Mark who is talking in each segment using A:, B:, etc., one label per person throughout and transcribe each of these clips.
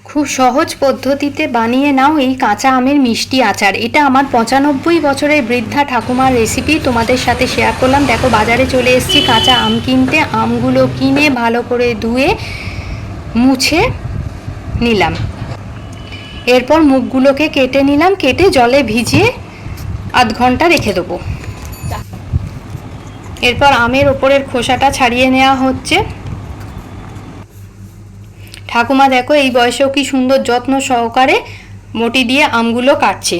A: খুব সহজ পদ্ধতিতে বানিয়ে নাও এই কাঁচা আমের মিষ্টি আচার। এটা আমার 95 বছরের বৃদ্ধা ঠাকুমার রেসিপি তোমাদের সাথে শেয়ার করলাম। দেখো বাজারে চলে এসেছি কাঁচা আম কিনতে। আমগুলো কিনে ভালো করে ধুয়ে মুছে নিলাম। এরপর মুখগুলোকে কেটে নিলাম, কেটে জলে ভিজিয়ে আধ ঘন্টা রেখে দেবো। এরপর আমের ওপরের খোসাটা ছাড়িয়ে নেওয়া হচ্ছে। ঠাকুমা দেখো এই বয়সেও কি সুন্দর যত্ন সহকারে মটি দিয়ে আমগুলো কাটছে।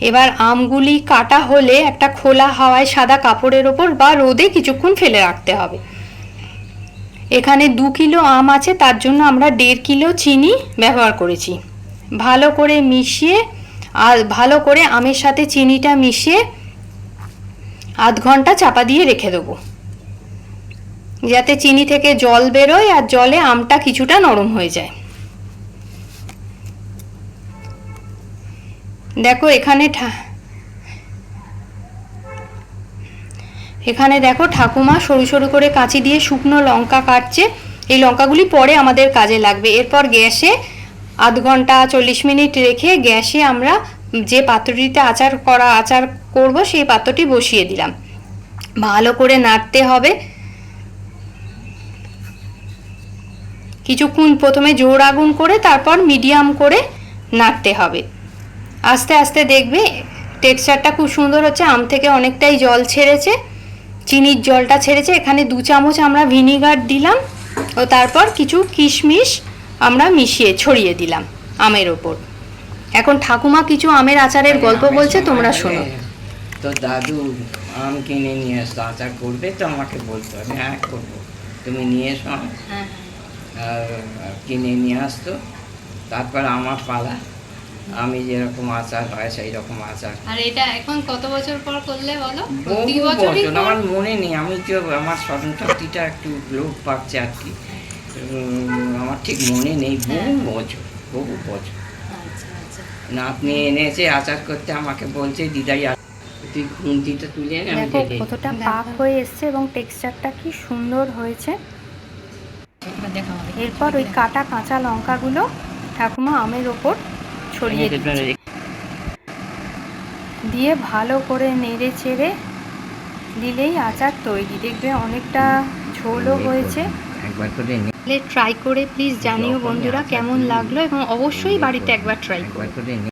A: এবার আমগুলি কাটা হলে একটা খোলা হাওয়ায় সাদা কাপড়ের ওপর বা রোদে কিছুক্ষণ ফেলে রাখতে হবে। এখানে 2 কিলো আম আছে, তার জন্য আমরা 1.5 কিলো চিনি ব্যবহার করেছি। ভালো করে মিশিয়ে ভালো করে আমের সাথে চিনিটা মিশিয়ে আধ ঘন্টা চাপা দিয়ে রেখে দেবো, যাতে চিনি থেকে জল বেরোয় আর জলে আমটা কিছুটা নরম হয়ে যায়। দেখো এখানে দেখো ঠাকুমা সরু সরু করে কাঁচি দিয়ে শুকনো লঙ্কা কাটছে। এই লঙ্কাগুলি পরে আমাদের কাজে লাগবে। এরপর গ্যাসে আধ ঘন্টা 40 মিনিট রেখে গ্যাসে আমরা যে পাত্রটিতে আচার করব সেই পাত্রটি বসিয়ে দিলাম। ভালো করে নাড়তে হবে। কিছুক্ষণ প্রথমে জোর আগুন করে তারপর মিডিয়াম করে নাড়তে হবে। আস্তে আস্তে দেখবে টেক্সচারটা খুব সুন্দর হচ্ছে। আম থেকে অনেকটাই জল ছেড়েছে, চিনির জলটা ছেড়েছে। এখানে 2 চামচ আমরা ভিনিগার দিলাম ও তারপর কিছু কিশমিশ আমরা ছড়িয়ে দিলাম আমের ওপর। এখন ঠাকুমা কিছু আমের আচারের গল্প বলছে, তোমরা শোনো।
B: তো দাদু আম কিনে নিয়ে আসতো, আচার করবে তো আমাকে বলতো, আমি হ্যাঁ করবো, তুমি নিয়ে এসো। কিনে নিয়ে আসতো, তারপর আমার পালা, আমি যেরকম আচার হয় সেই রকম আচার।
A: আর এটা এখন কত বছর পর করলে বলো?
B: বহু বছর, আমার মনে নেই। আমি তো আমার স্মরণ শক্তিটা একটু লোপ পাচ্ছে আর কি, আমার ঠিক মনে নেই। বহু বছর নাতনি এনেছে আচার করতে, আমাকে বলছে দিদাই তুই খুন্তিটা তুলে এনে।
A: দেখো কতটা পাক হয়ে এসছে এবং টেক্সচারটা কি সুন্দর হয়েছে। এরপর ওই কাটা কাঁচা লঙ্কাগুলো ঠাকুমা আমের ওপর ছড়িয়ে দিয়ে ভালো করে নেড়ে চেড়ে দিলেই আচার তৈরি। দেখবে অনেকটা ঝোলও হয়েছে।
B: একবার করে
A: ট্রাই করে প্লিজ জানিও বন্ধুরা কেমন লাগলো, এবং অবশ্যই বাড়িতে একবার ট্রাই করো।